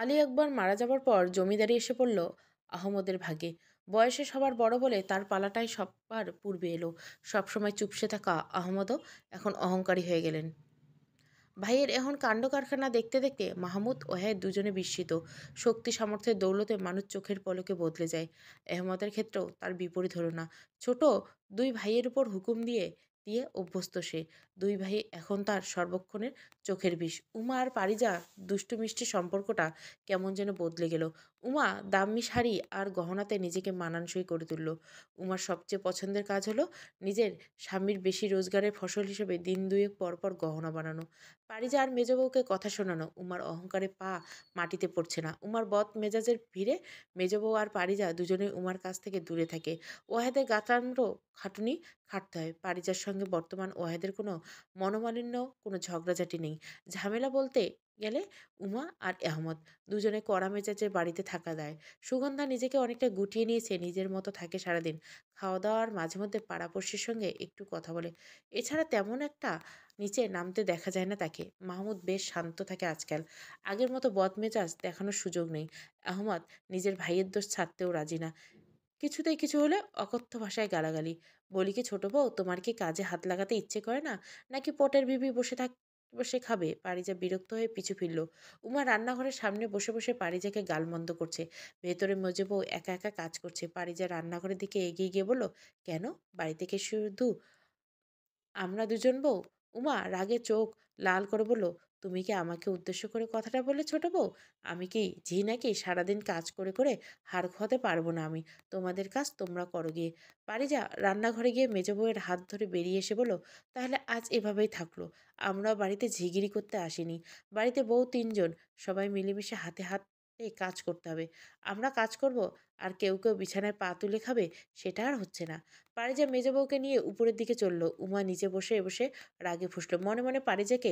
আলী আকবর মারা যাবার পর জমিদারি এসে পড়ল আহমদের ভাগে। বয়সে সবার বড় বলে তার পালাটাই সবার পূর্বে এলো। সবসময় চুপসে থাকা আহমদও এখন অহংকারী হয়ে গেলেন। ভাইয়ের এখন কাণ্ড কারখানা দেখতে দেখতে মাহমুদ ও হ্যাঁ দুজনে বিস্মিত। শক্তি সামর্থ্যের দৌলতে মানুষ চোখের পলকে বদলে যায়। আহমদের ক্ষেত্রেও তার বিপরীত হলো না। ছোট দুই ভাইয়ের উপর হুকুম দিয়ে দিয়ে অভ্যস্ত সে। দুই ভাই এখন তার সর্বক্ষণের চোখের বিষ। উমা আর পারিজা দুষ্টু মিষ্টি সম্পর্কটা কেমন যেন বদলে গেল। উমা দামি শাড়ি আর গহনাতে নিজেকে মানানসই করে তুলল। উমার সবচেয়ে পছন্দের কাজ হলো নিজের স্বামীর বেশি রোজগারের ফসল হিসেবে দিন দুয়েক পর পর গহনা বানানো। পারিজা আর মেজ বউকে কথা শোনানো। উমার অহংকারে পা মাটিতে পড়ছে না। উমার বদ মেজাজের ভিড়ে মেজ বউ আর পারিজা দুজনেই উমার কাছ থেকে দূরে থাকে। ওয়াহেদের গাত্রান্ড খাটুনি খাটতে হয়। পারিজার সঙ্গে বর্তমান ওয়াহেদের কোনো মনোমালিন্য, কোনো ঝগড়াঝাটি নেই। ঝামেলা বলতে গেলে উমা আর আহমদ দুজনে কড়া মেজাজের বাড়িতে থাকা দেয়। সুগন্ধা নিজেকে অনেকটা গুটিয়ে নিয়েছে, নিজের মতো থাকে সারাদিন। খাওয়া দাওয়ার মাঝে মধ্যে পাড়াপড়শির সঙ্গে একটু কথা বলে। এছাড়া তেমন একটা নিচে নামতে দেখা যায় না তাকে। মাহমুদ বেশ শান্ত থাকে আজকাল। আগের মতো বদমেজাজ দেখানোর সুযোগ নেই। আহমদ নিজের ভাইয়ের দোষ ছাড়তেও রাজি না। কিছুতেই কিছু হলে অকথ্য ভাষায় গালাগালি। বলি কি ছোট বউ, তোমার কি কাজে হাত লাগাতে ইচ্ছে করে না, নাকি পটের বিবি বসে খাবে? পারিজা বিরক্ত হয়ে পিছু ফিরল। উমা রান্নাঘরের সামনে বসে বসে পারিজাকে গালমন্দ করছে। ভেতরে মেজো বউ একা একা কাজ করছে। পারিজা রান্নাঘরের দিকে এগিয়ে গিয়ে বলল, কেন, বাড়িতে কি শুধু আমরা দুজন বউ? উমা রাগে চোখ লাল করে বলল, তুমি কি আমাকে উদ্দেশ্য করে কথাটা বললে ছোট বউ? আমি কি ঝি নাকি? সারাদিন কাজ করে করে হাড় খোয়াতে পারবো না আমি। তোমাদের কাজ তোমরা করো গিয়ে। পারিজা রান্নাঘরে গিয়ে মেজ বউয়ের হাত ধরে বেরিয়ে এসে বলল, তাহলে আজ এভাবেই থাকলো। আমরা বাড়িতে ঝিগিরি করতে আসিনি। বাড়িতে বউ তিনজন, সবাই মিলেমিশে হাতে হাতে কাজ করতে হবে। আমরা কাজ করব আর কেউ কেউ বিছানায় পা তুলে খাবে, সেটা আর হচ্ছে না। পারিজা মেজ বউকে নিয়ে উপরের দিকে চলল। উমা নিচে বসে বসে রাগে ফুঁসল। মনে মনে পারিজাকে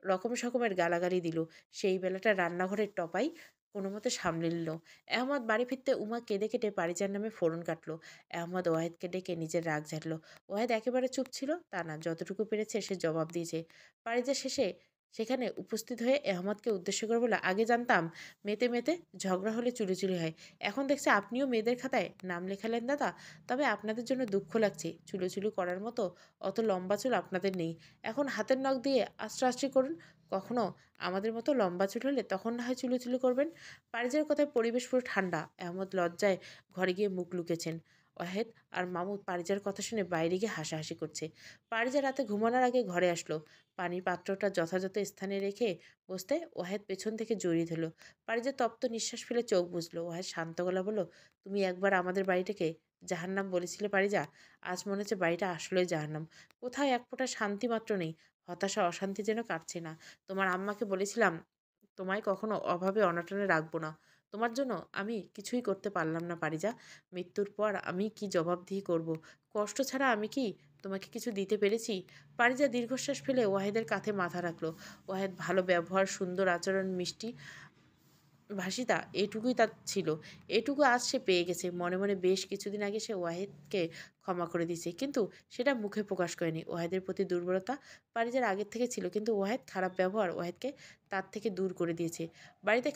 রকম সকমের গালাগালি দিল। সেই বেলাটা রান্নাঘরের টপাই কোনো মতে সামলে নিল। আহমদ বাড়ি ফিরতে উমা কেঁদে কেটে পারিজার নামে ফোড়ন কাটলো। আহমদ ওয়াহেদকে ডেকে নিজের রাগ ঝাড়ল। ওয়াহেদ একেবারে চুপ ছিল তা না, যতটুকু পেরেছে সে জবাব দিয়েছে। পারিজা শেষে সেখানে উপস্থিত হয়ে আহমদকে উদ্দেশ্য করে বলে, আগে জানতাম মেতে মেতে ঝগড়া হলে চুলোচুলি হয়। এখন দেখছি আপনিও মেয়েদের খাতায় নাম লেখালেন দাদা। তবে আপনাদের জন্য দুঃখ লাগছে, চুলোচুলি করার মতো অত লম্বা চুল আপনাদের নেই। এখন হাতের নখ দিয়ে আশ্রাশ্রি করুন। কখনো আমাদের মতো লম্বা চুল হলে তখন না হয় চুলোচুলি করবেন। পারিজার কথায় পরিবেশ পুরো ঠান্ডা। আহমদ লজ্জায় ঘরে গিয়ে মুখ লুকেছেন। ওয়াহেদ আর মামুদ পারিজার কথা শুনে বাইরে গিয়ে হাসাহাসি করছে। পারিজা রাতে ঘুমানোর আগে ঘরে আসলো। পানির পাত্রটা যথাযথ স্থানে রেখে বসতে ওয়াহেদ পেছন থেকে জড়িয়ে ধরল। পারিজা তপ্ত নিঃশ্বাস ফেলে চোখ বুঝলো। ওয়াহেদ শান্ত গলা বলল, তুমি একবার আমাদের বাড়িটাকে জাহান্নাম বলেছিলে পারিজা। আজ মনে হচ্ছে বাড়িটা আসলেই জাহান্নাম। কোথাও এক ফোঁটা শান্তি মাত্র নেই। হতাশা অশান্তি যেন কাটছে না। তোমার আম্মাকে বলেছিলাম তোমায় কখনো অভাবে অনটনে রাখবো না। তোমার জন্য আমি কিছুই করতে পারলাম না পারিজা। মৃত্যুর পর আমি কি জবাবদিহি করব? কষ্ট ছাড়া আমি কি তোমাকে কিছু দিতে পেরেছি? পারিজা দীর্ঘশ্বাস ফেলে ওয়াহেদের কাঁধে মাথা রাখলো। ওয়াহেদ ভালো ব্যবহার, সুন্দর আচরণ, মিষ্টি ভাসিতা, এটুকুই তার ছিল। এটুকু আজ সে পেয়ে গেছে। মনে মনে বেশ কিছুদিন আগে সে ওয়াহেদকে ক্ষমা করে দিয়েছে, কিন্তু সেটা মুখে প্রকাশ করেনি। ওয়াহেদের প্রতি দুর্বলতা পারিজার আগের থেকে ছিল, কিন্তু ওয়াহেদ খারাপ ব্যবহার ওয়াহেদকে তার থেকে দূর করে দিয়েছে। বাড়িতে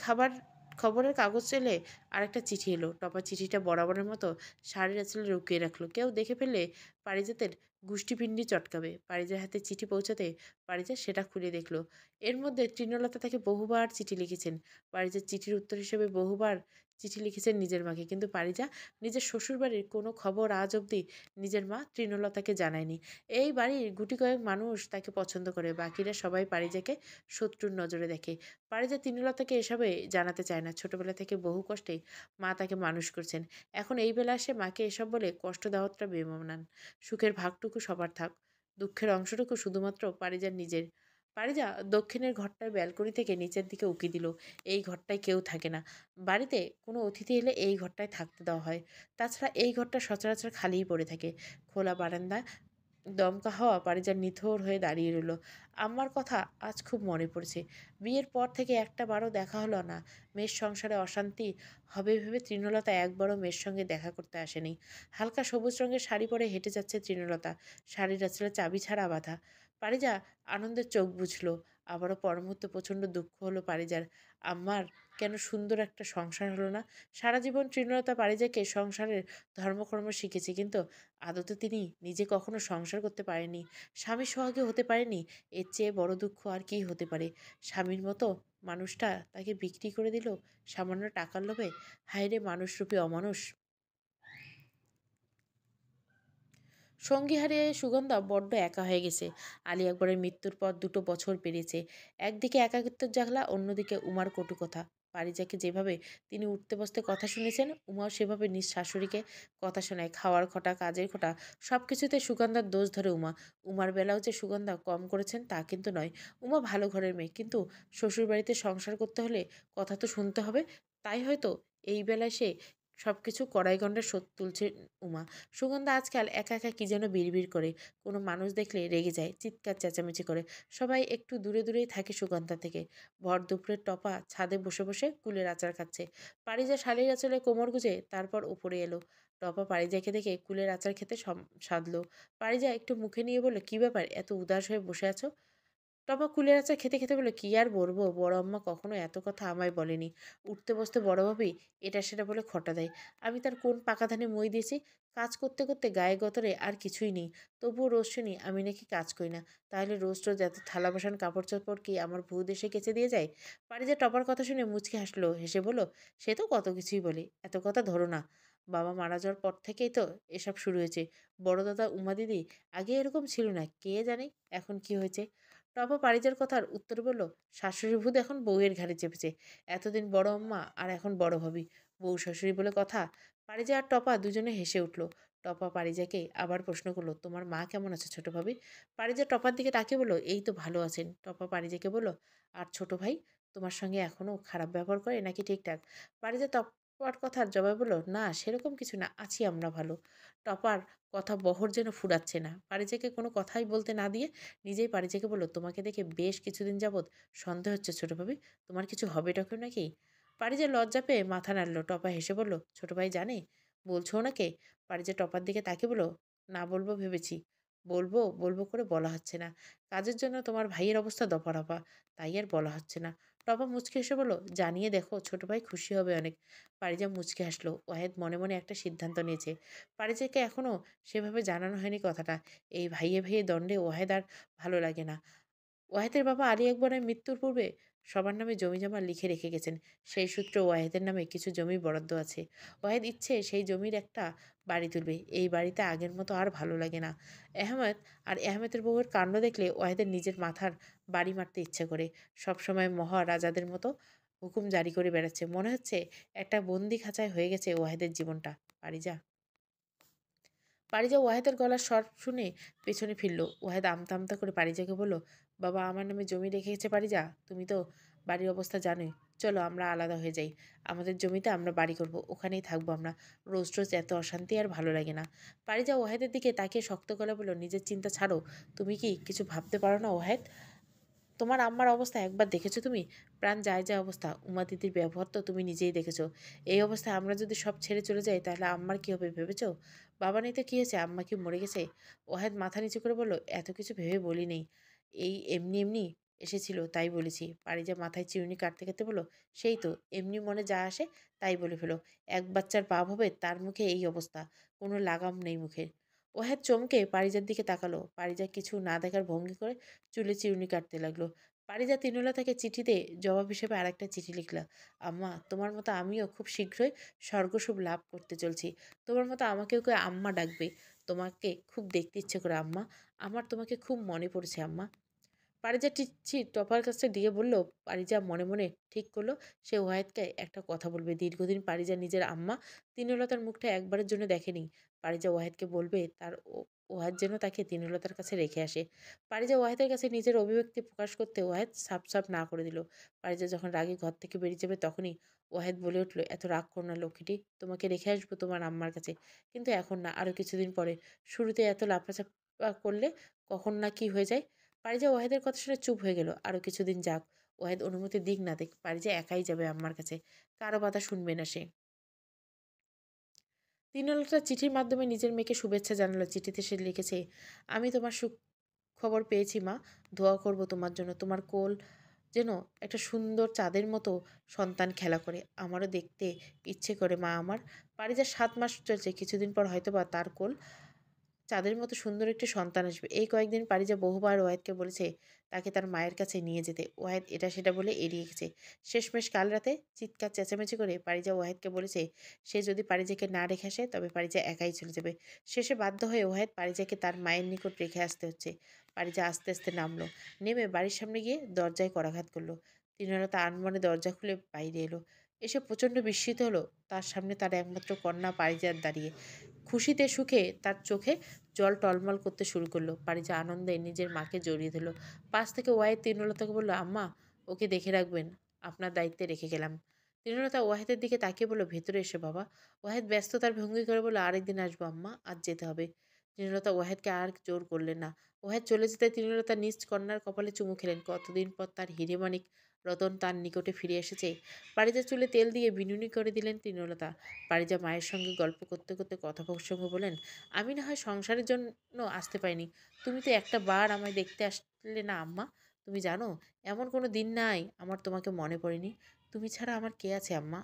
খবরের কাগজ এলে আরেকটা চিঠি এলো। টপা চিঠিটা বরাবরের মতো শাড়ির আঁচলে লুকিয়ে রাখলো। কেউ দেখে ফেললে পারিজাতের গুষ্টিপিণ্ডি চটকাবে। পারিজার হাতে চিঠি পৌঁছাতে পারিজা সেটা খুলে দেখলো। এর মধ্যে তৃণলতা তাকে বহুবার চিঠি লিখেছেন। পারিজা চিঠির উত্তর হিসেবে বহুবার চিঠি লিখেছেন নিজের মাকে, কিন্তু পারিজা নিজের শ্বশুরবাড়ির কোনো খবর আজ অবধি নিজের মা তৃণলতাকে জানায়নি। এই বাড়ির গুটি কয়েক মানুষ তাকে পছন্দ করে, বাকিরা সবাই পারিজাকে শত্রুর নজরে দেখে। পারিজা তৃণলতাকে এসবে জানাতে চায় না। ছোটবেলা থেকে বহু কষ্টে মা তাকে মানুষ করছেন। এখন এই বেলা সে মাকে এসব বলে কষ্ট দেওয়াটা বেমানান। সুখের ভাগটুকু সবার থাক, দুঃখের অংশটুকু শুধুমাত্র পারিজার নিজের। পারিজা দক্ষিণের ঘরটার ব্যালকনি থেকে নিচের দিকে উঁকি দিল। এই ঘরটায় কেউ থাকে না। বাড়িতে কোনো অতিথি এলে এই ঘরটায় থাকতে দেওয়া হয়। তাছাড়া এই ঘরটা সচরাচর খালিই পড়ে থাকে। খোলা বারান্দায় দমকা হাওয়া পারিজার নিথর হয়ে দাঁড়িয়ে রইল। আম্মার কথা আজ খুব মনে পড়ছে। বিয়ের পর থেকে একটা বারও দেখা হলো না। মেয়ের সংসারে অশান্তি হবে ভেবে তৃণলতা একবারও মেয়ের সঙ্গে দেখা করতে আসেনি। হালকা সবুজ রঙের শাড়ি পরে হেঁটে যাচ্ছে তৃণলতা। শাড়ির আঁচলে চাবি ছাড়া বাঁধা। পারিজা আনন্দের চোখ বুঝল। আবারও পর মুহূর্তে প্রচণ্ড দুঃখ হলো পারিজার। আম্মার কেন সুন্দর একটা সংসার হলো না? সারা জীবন তৃণলতা পারিজাকে সংসারের ধর্মকর্ম শিখেছে, কিন্তু আদতে তিনি নিজে কখনো সংসার করতে পারেননি, স্বামী সোহাগে হতে পারেনি। এর চেয়ে বড় দুঃখ আর কী হতে পারে? স্বামীর মতো মানুষটা তাকে বিক্রি করে দিল সামান্য টাকার লোভে। হায়রে মানুষরূপী অমানুষ! সঙ্গী হারিয়ে সুগন্ধা বড্ড একা হয়ে গেছে। আলী আকবরের মৃত্যুর পর 2 বছর পেরিয়েছে। একদিকে একাকিত্বের জ্বালা, অন্যদিকে উমার কটু কথা। পারিজাকে যেভাবে তিনি উঠতে বসতে কথা শুনেছেন, উমাও সেভাবে নিজ শাশুড়িকে কথা শোনায়। খাওয়ার খটা, কাজের খটা, সব কিছুতে সুগন্ধার দোষ ধরে উমা। উমার বেলাও যে সুগন্ধা কম করেছেন তা কিন্তু নয়। উমা ভালো ঘরের মেয়ে, কিন্তু শ্বশুরবাড়িতে সংসার করতে হলে কথা তো শুনতে হবে। তাই হয়তো এই বেলায় সে সব কিছু কড়াইগন্ডে শোধ তুলছে উমা। সুগন্ধা আজকাল একা একা কি যেন বিড়বিড় করে। কোনো মানুষ দেখলে রেগে যায়, চিৎকার চেঁচামেচি করে। সবাই একটু দূরে দূরেই থাকে সুগন্ধা থেকে। ভর দুপুরের টপা ছাদে বসে বসে কুলের আচার খাচ্ছে। পারিজা শালের আঁচলে কোমর গুজে তারপর উপরে এলো। টপা পারিজাকে দেখে কুলের আচার খেতে সাধলো। পারিজা একটু মুখে নিয়ে বলল, কি ব্যাপার, এত উদাস হয়ে বসে আছো? টপা কুলের আচার খেতে খেতে বলল, কি আর বলবো, বড় আম্মা কখনো এত কথা আমায় বলেনি। উঠতে বসতে বড় ভাবি এটা সেটা বলে খটা দেয়। আমি তার কোন পাকা ধানে মই দিয়েছি? কাজ করতে করতে গায়ে গতরে আর কিছুই নেই, তবুও রোজ শুনি আমি নাকি কাজ করি না। তাহলে রোজ রোজ এত থালা বাসন কাপড় চোপড় কি আমার ভূ দেশে কেচে দিয়ে যায়? পারিজা টপার কথা শুনে মুচকি হাসলো, হেসে বলল, সে তো কত কিছুই বলে, এত কথা ধরো না। বাবা মারা যাওয়ার পর থেকেই তো এসব শুরু হয়েছে। বড় দাদা উমা দিদি আগে এরকম ছিল না, কে জানে এখন কি হয়েছে। টপা পারিজার কথার উত্তর বলল, শাশুড়ি ভূত এখন বউয়ের ঘাড়ে চেপেছে। এতদিন বড় আম্মা আর এখন বড় ভাবি, বউ শাশুড়ি বলে কথা। পারিজা আর টপা দুজনে হেসে উঠল। টপা পারিজাকে আবার প্রশ্ন করলো, তোমার মা কেমন আছে ছোট ভাবি? পারিজা টপার দিকে তাকিয়ে বলল, এই তো ভালো আছেন। টপা পারিজাকে বলল, আর ছোট ভাই তোমার সঙ্গে এখনো খারাপ ব্যবহার করে নাকি ঠিকঠাক? পারিজা টপার কথার জবাব বলল, না সেরকম কিছু না, আছি আমরা ভালো। টপার কথা বহর যেন ফুরাচ্ছে না। পারিজাকে কোনো কথাই বলতে না দিয়ে নিজেই পারিজাকে বলল, তোমাকে দেখে বেশ কিছুদিন যাবৎ সন্দেহ হচ্ছে ছোট ভাবি, তোমার কিছু হবে টবে নাকি? পারিজা লজ্জা পেয়ে মাথা নাড়ল। টপা হেসে বলল, ছোট ভাই জানে? বলছো ওনাকে? পারিজা টপার দিকে তাকিয়ে বলল, না বলবো ভেবেছি, বলবো বলবো করে বলা হচ্ছে না। কাজের জন্য তোমার ভাইয়ের অবস্থা দফারফা, তাই আর বলা হচ্ছে না। টপা মুচকে হেসে বলল, জানিয়ে দেখো, ছোট ভাই খুশি হবে অনেক। পারিজা মুচকে হাসলো। ওয়াহেদ মনে মনে একটা সিদ্ধান্ত নিয়েছে। পারিজাকে এখনো সেভাবে জানানো হয়নি কথাটা। এই ভাইয়ে ভাইয়ে দ্বন্দ্বে ওয়াহেদ আর ভালো লাগে না। ওয়াহেদের বাবা আলী আকবরের মৃত্যুর পূর্বে সবার নামে জমিজমা লিখে রেখে গেছেন। সেই সূত্রে ওয়াহেদের নামে কিছু জমি বরাদ্দ আছে। ওয়াহেদ ইচ্ছে সেই জমির একটা বাড়ি তুলবে। এই বাড়িতে আগের মতো আর ভালো লাগে না। আহমেদ আর আহমেদের বউয়ের কাণ্ড দেখলে ওয়াহেদের নিজের মাথার বাড়ি মারতে ইচ্ছে করে। সবসময় মহারাজাদের মতো হুকুম জারি করে বেড়াচ্ছে। মনে হচ্ছে একটা বন্দি খাঁচায় হয়ে গেছে ওয়াহেদের জীবনটা। পারিজা পারিজা ওয়াহেদের গলার স্বর শুনে পেছনে ফিরল। ওয়াহেদ আমতা আমতা করে পারিজাকে বলল, বাবা আমার নামে জমি রেখে গেছে পারিজা, তুমি তো বাড়ির অবস্থা জানোই। চলো আমরা আলাদা হয়ে যাই। আমাদের জমিতে আমরা বাড়ি করব, ওখানেই থাকবো আমরা। রোজ রোজ এত অশান্তি আর ভালো লাগে না। পারিজা ওয়াহেদের দিকে তাকিয়ে শক্ত গলা বলল, নিজের চিন্তা ছাড়ো। তুমি কি কিছু ভাবতে পারো না ওয়াহেদ? তোমার আম্মার অবস্থা একবার দেখেছো তুমি? প্রাণ যায় যায় অবস্থা। উমা দিদির ব্যবহার তো তুমি নিজেই দেখেছো। এই অবস্থায় আমরা যদি সব ছেড়ে চলে যাই তাহলে আম্মার কি হবে ভেবেছো? বাবা নেই তো কি হয়েছে, আম্মা কি মরে গেছে? ওয়াহেদ মাথা নিচু করে বলল, এত কিছু ভেবে বলি নেই, এই এমনি এমনি এসেছিল তাই বলেছি। পারিজা মাথায় চিরুনি কাটতে কাটতে বলল, সেই তো, এমনি মনে যা আসে তাই বলে ফেলো। এক বাচ্চার বাপ হবে, তার মুখে এই অবস্থা, কোনো লাগাম নেই মুখে। ওয়াহেদ চমকে পারিজার দিকে তাকালো। পারিজা কিছু না দেখার ভঙ্গি করে চুলে চিরুনি কাটতে লাগলো। পারিজা তিনলতাকে চিঠিতে জবাব হিসেবে আরেকটা চিঠি লিখল, আম্মা তোমার মতো আমিও খুব শীঘ্রই স্বর্গসুখ লাভ করতে চলছি। তোমার মতো আমাকেও কেউ আম্মা ডাকবে। তোমাকে খুব দেখতে ইচ্ছে করে আম্মা। আমার তোমাকে খুব মনে পড়েছে আম্মা। পারিজা চিঠি টপার কাছে দিয়ে বলল, পারিজা মনে মনে ঠিক করলো সে ওয়াহেদকে একটা কথা বলবে। দীর্ঘদিন পারিজা নিজের আম্মা তিনলতার মুখটা একবারের জন্য দেখেনি। পারিজা ওয়াহেদকে বলবে তার ওয়াহেদ যেন তাকে তিনলতার কাছে রেখে আসে। পারিজা ওয়াহেদের কাছে নিজের অভিব্যক্তি প্রকাশ করতে ওয়াহেদ সাপ সাপ না করে দিল। পারিজা যখন রাগে ঘর থেকে বেরিয়ে যাবে তখনই ওয়াহেদ বলে উঠল, এত রাগ করো না লক্ষ্মীটি, তোমাকে রেখে আসবো তোমার আম্মার কাছে, কিন্তু এখন না, আরও কিছুদিন পরে। শুরুতে এত লাফাচাপা করলে কখন না কি হয়ে যায়। পারিজা ওয়াহেদের কথা শুনে চুপ হয়ে গেল। আরও কিছুদিন যাক, ওয়াহেদ অনুমতি দিক না দিক, পারিজা একাই যাবে আম্মার কাছে। কারো কথা শুনবে না সে। দিনলতা চিঠির মাধ্যমে নিজের মেয়েকে শুভেচ্ছা জানালো। চিঠিতে সে লিখেছে, আমি তোমার সুখ খবর পেয়েছি মা, দোয়া করব তোমার জন্য। তোমার কোল যেন একটা সুন্দর চাঁদের মতো সন্তান খেলা করে। আমারও দেখতে ইচ্ছে করে মা আমার। পারিজার ৭ মাস চলছে, কিছুদিন পর হয়তোবা তার কোল চাঁদের মতো সুন্দর একটি সন্তান আসবে। এই কয়েকদিন পারিজা বহুবার ওয়াহিদকে বলেছে তাকে তার মায়ের কাছে নিয়ে যেতে। ওয়াহিদ এটা সেটা বলে এড়িয়ে গেছে। শেষমেশ কাল রাতে চিৎকার চেঁচামেচি করে পারিজা ওয়াহিদকে বলেছে সে যদি পারিজাকে না রেখে আসে তবে পারিজা একাই চলে যাবে। শেষে বাধ্য হয়ে ওয়াহিদ পারিজাকে তার মায়ের নিকট রেখে আসতে হচ্ছে। পারিজা আস্তে আস্তে নামলো। নেমে বাড়ির সামনে গিয়ে দরজায় করাঘাত করলো। তিনলতা আনমনে দরজা খুলে বাইরে এলো। এসে প্রচণ্ড বিস্মিত হলো। তার সামনে তার একমাত্র কন্যা পারিজাত দাঁড়িয়ে। খুশিতে সুখে তার চোখে জল টলমল করতে শুরু করলো। পারিজা আনন্দে নিজের মাকে জড়িয়ে ধরল। পাশ থেকে ওয়াহিদ তৃণলতাকে বলল, আম্মা, ওকে দেখে রাখবেন, আপনার দায়িত্বে রেখে গেলাম। তৃণলতা ওয়াহিদের দিকে তাকিয়ে বলল, ভেতরে এসে বাবা। ওয়াহিদ ব্যস্ততার ভঙ্গি করে বলল, আরেকদিন আসবো আম্মা, আজ যেতে হবে। তৃণলতা ওয়াহিদকে আর জোর করলেন না। ওয়াহিদ চলে যেতে তৃণলতা নিজ কন্যার কপালে চুমু খেলেন। কতদিন পর তার হিরেমানিক রতন তার নিকটে ফিরে এসেছে। পারিজার চুলে তেল দিয়ে বিনুনি করে দিলেন তৃণলতা। পারিজা মায়ের সঙ্গে গল্প করতে করতে কথোপকথন বলেন, আমি না হয় সংসারের জন্য আসতে পারিনি, তুমি তো একটা বার আমায় দেখতে আসলে না আম্মা। তুমি জানো, এমন কোনো দিন নাই আমার তোমাকে মনে পড়েনি। তুমি ছাড়া আমার কে আছে আম্মা?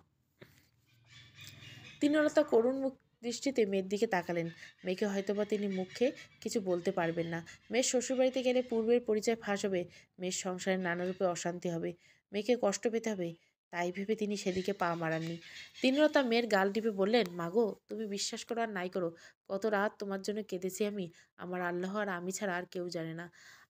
তৃণলতা করুণ মুখ দৃষ্টিতে মেয়ের দিকে তাকালেন। মেয়েকে হয়তোবা তিনি মুখে কিছু বলতে পারবেন না। মেয়ের শ্বশুরবাড়িতে গেলে পূর্বের পরিচয় ফাঁস হবে। মেয়ের সংসারে নানারূপে অশান্তি হবে। মেয়েকে কষ্ট পেতে হবে। তাই ভেবে তিনি সেদিকে পা মারাননি। তৃণলতা মেয়ের গাল টিপে বললেন, মাগো, তুমি বিশ্বাস করো আর নাই করো, কত রাত তোমার জন্য কেঁদেছি আমি। আমার আল্লাহ আর আমি ছাড়া আর কেউ জানে না।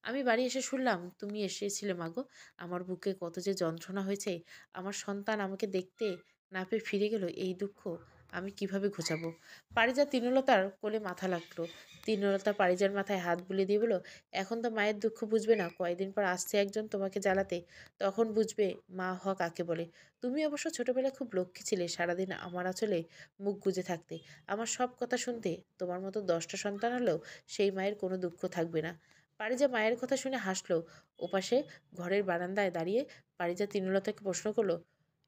আমি বাড়ি এসে শুনলাম তুমি এসেছিলে মাগো। আমার বুকে কত যে যন্ত্রণা হয়েছে। আমার সন্তান আমাকে দেখতে না পেয়ে ফিরে গেল, এই দুঃখ আমি কিভাবে ঘোচাবো? পারিজা তৃণলতার কোলে মাথা লাগলো। তৃণলতা পারিজার মাথায় হাত বুলিয়ে দিয়ে বলল, এখন তো মায়ের দুঃখ বুঝবে না, কয়েকদিন পর আসছে একজন তোমাকে জ্বালাতে, তখন বুঝবে মা হওয়া কাকে বলে। তুমি অবশ্য ছোটবেলায় খুব লক্ষ্মী ছিলে, সারাদিন আমার আঁচলে মুখ গুজে থাকতে, আমার সব কথা শুনতে। তোমার মতো 10টা সন্তান হলেও সেই মায়ের কোনো দুঃখ থাকবে না। পারিজা মায়ের কথা শুনে হাসলো। ওপাশে ঘরের বারান্দায় দাঁড়িয়ে পারিজা তৃণলতাকে প্রশ্ন করলো,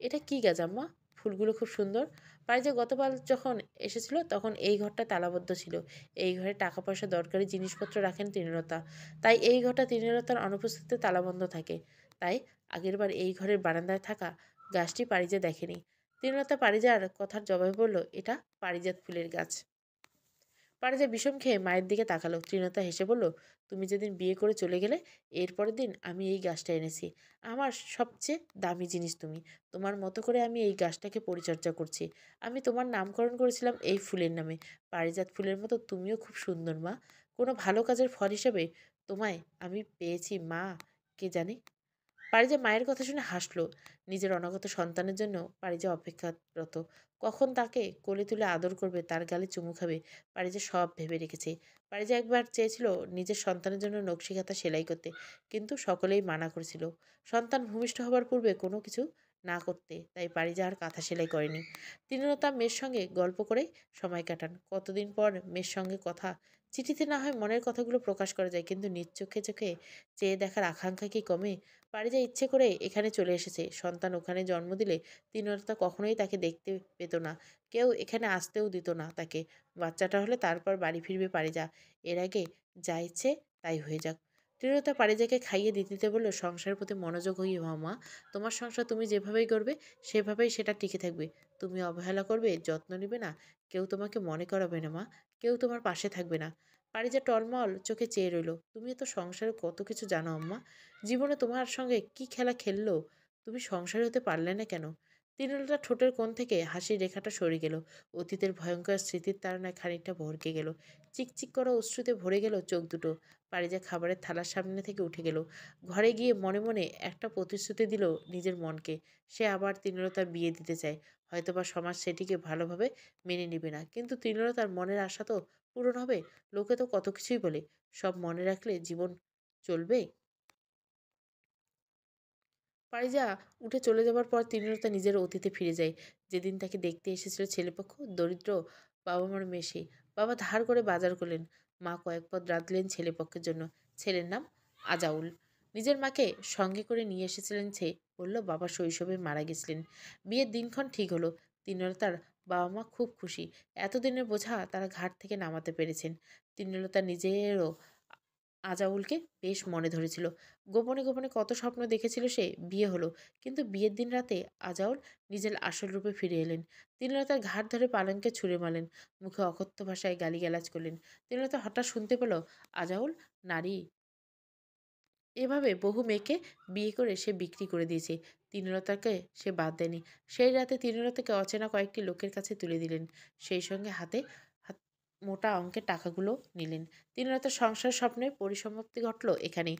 এটা কি গাছ আম্মা? ফুলগুলো খুব সুন্দর। পারিজা গতকাল যখন এসেছিল তখন এই ঘরটা তালাবদ্ধ ছিল। এই ঘরে টাকা পয়সা দরকারি জিনিসপত্র রাখেন তৃণলতা। তাই এই ঘরটা তৃণলতার অনুপস্থিতিতে তালাবন্ধ থাকে। তাই আগেরবার এই ঘরের বারান্দায় থাকা গাছটি পারিজা দেখেনি। তৃণলতা পারিজার কথার জবাবে বলল, এটা পারিজাত ফুলের গাছ। পারিজা বিষম খেয়ে মায়ের দিকে তাকালো। তৃণতা হেসে বলল, তুমি যেদিন বিয়ে করে চলে গেলে এর পরের দিন আমি এই গাছটা এনেছি। আমার সবচেয়ে দামি জিনিস তুমি। তোমার মতো করে আমি এই গাছটাকে পরিচর্যা করছি। আমি তোমার নামকরণ করেছিলাম এই ফুলের নামে। পারিজাত ফুলের মতো তুমিও খুব সুন্দর মা। কোনো ভালো কাজের ফল হিসেবে তোমায় আমি পেয়েছি মা, কে জানে। পারিজা মায়ের কথা শুনে হাসলো। নিজের অনাগত সন্তানের জন্য পারিজা অপেক্ষারত। কখন তাকে কোলে তুলে আদর করবে, তার গালে চুমু খাবে, পারিজা সব ভেবে রেখেছে। পারিজা একবার চেয়েছিল নিজের সন্তানের জন্য নকশিকাঁথা সেলাই করতে, কিন্তু সকলেই মানা করেছিল। সন্তান ভূমিষ্ঠ হবার পূর্বে কোনো কিছু না করতে, তাই পারিজা আর কাঁথা সেলাই করেনি। তৃণলতা মেয়ের সঙ্গে গল্প করে সময় কাটান। কতদিন পর মেয়ের সঙ্গে কথা। চিঠিতে না হয় মনের কথাগুলো প্রকাশ করা যায়, কিন্তু নিজ চোখে চোখে চেয়ে দেখার আকাঙ্ক্ষা কি কমে? পারিজা ইচ্ছে করে এখানে চলে এসেছে। সন্তান ওখানে জন্ম দিলে তৃণলতা কখনোই তাকে দেখতে পেত না। কেউ এখানে আসতেও দিত না তাকে। বাচ্চাটা হলে তারপর বাড়ি ফিরবে পারিজা। এর আগে যা ইচ্ছে তাই হয়ে যাক। তৃণলতা পারিজাকে খাইয়ে দিতে দিতে বলল, সংসারের প্রতি মনোযোগ হয়ে হও মা। তোমার সংসার তুমি যেভাবেই করবে সেভাবেই সেটা টিকে থাকবে। তুমি অবহেলা করবে, যত্ন নিবে না, কেউ তোমাকে মনে করাবে না মা। কেউ তোমার পাশে থাকবে না। পারিজা টলমল চোখে চেয়ে রইল। তুমি তো সংসারে কত কিছু জানো আম্মা। জীবনে তোমার সঙ্গে কি খেলা খেললো, তুমি সংসারী হতে পারলে না কেন? তৃণলতা ঠোঁটের কোণ থেকে হাসির রেখাটা সরে গেল। অতীতের ভয়ঙ্কর স্মৃতির তাড়নায় খানিকটা ভরকে গেল। চিকচিক করা অশ্রুতে ভরে গেল চোখ দুটো। পারিজা খাবারের থালার সামনে থেকে উঠে গেল। ঘরে গিয়ে মনে মনে একটা প্রতিশ্রুতি দিল নিজের মনকে। সে আবার তৃণলতার বিয়ে দিতে চায়। হয়তোবা সমাজ সেটিকে ভালোভাবে মেনে নিবে না, কিন্তু তৃণলতার মনের আশা তো পূরণ হবে। লোকে তো কত কিছুই বলে, সব মনে রাখলে জীবন চলবে। পারিজা উঠে চলে যাবার পর তৃণলতা নিজের অতীতে ফিরে যায়। যেদিন তাকে দেখতে এসেছিল ছেলেপক্ষ, দরিদ্র বাবা মার মেশে। বাবা ধার করে বাজার করলেন। মা কয়েক পদ রাঁধলেন ছেলেপক্ষের জন্য। ছেলের নাম আজাউল। নিজের মাকে সঙ্গে করে নিয়ে এসেছিলেন সে। বলল বাবা শৈশবে মারা গেছিলেন। বিয়ের দিনক্ষণ ঠিক হলো। তৃণলতার বাবা মা খুব খুশি। এতদিনের বোঝা তারা ঘাট থেকে নামাতে পেরেছেন। তৃণলতা নিজেরও আজাউলকে বেশ মনে ধরেছিল। গোপনে গোপনে কত স্বপ্ন দেখেছিল সে। বিয়ে হলো, কিন্তু বিয়ের দিন রাতে আজাউল নিজের আসল রূপে ফিরে এলেন। তিনলতার ঘাড় ধরে পালঙ্কে ছুঁড়ে মারলেন, মুখে অকথ্য ভাষায় গালিগালাজ করলেন। তিনলতা হঠাৎ শুনতে পেল, আজাউল নারী। এভাবে বহু মেয়েকে বিয়ে করে সে বিক্রি করে দিয়েছে। তিনলতাকে সে বাদ দেয়নি। সেই রাতে তিনলতাকে অচেনা কয়েকটি লোকের কাছে তুলে দিলেন। সেই সঙ্গে হাতে হাত মোটা অঙ্কের টাকাগুলো নিলেন। তিনলতার সংসার স্বপ্নের পরিসমাপ্তি ঘটল এখানেই।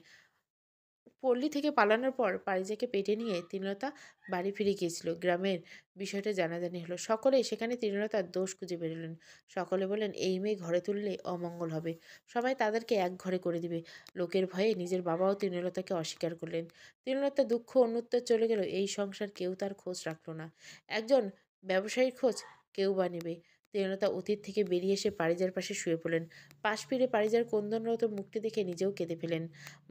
পল্লী থেকে পালানোর পর পারিজাকে পেটে নিয়ে তৃণলতা বাড়ি ফিরে গিয়েছিল। গ্রামের বিষয়টা জানাজানি হলো। সকলেই সেখানে তৃণলতার দোষ খুঁজে বেরোলেন। সকলে বললেন, এই মেয়ে ঘরে তুললে অমঙ্গল হবে। সবাই তাদেরকে এক ঘরে করে দিবে। লোকের ভয়ে নিজের বাবাও তৃণলতাকে অস্বীকার করলেন। তৃণলতা দুঃখ অন্যত্র চলে গেল। এই সংসার কেউ তার খোঁজ রাখল না। একজন ব্যবসায়ীর খোঁজ কেউ বা নেবে। তৃণলতা অতীত থেকে বেরিয়ে এসে পারিজার পাশে শুয়ে পড়লেন। পাশ ফিরে পারিজার ক্রন্দনরত মুখটি দেখে নিজেও কেঁদে ফেলেন।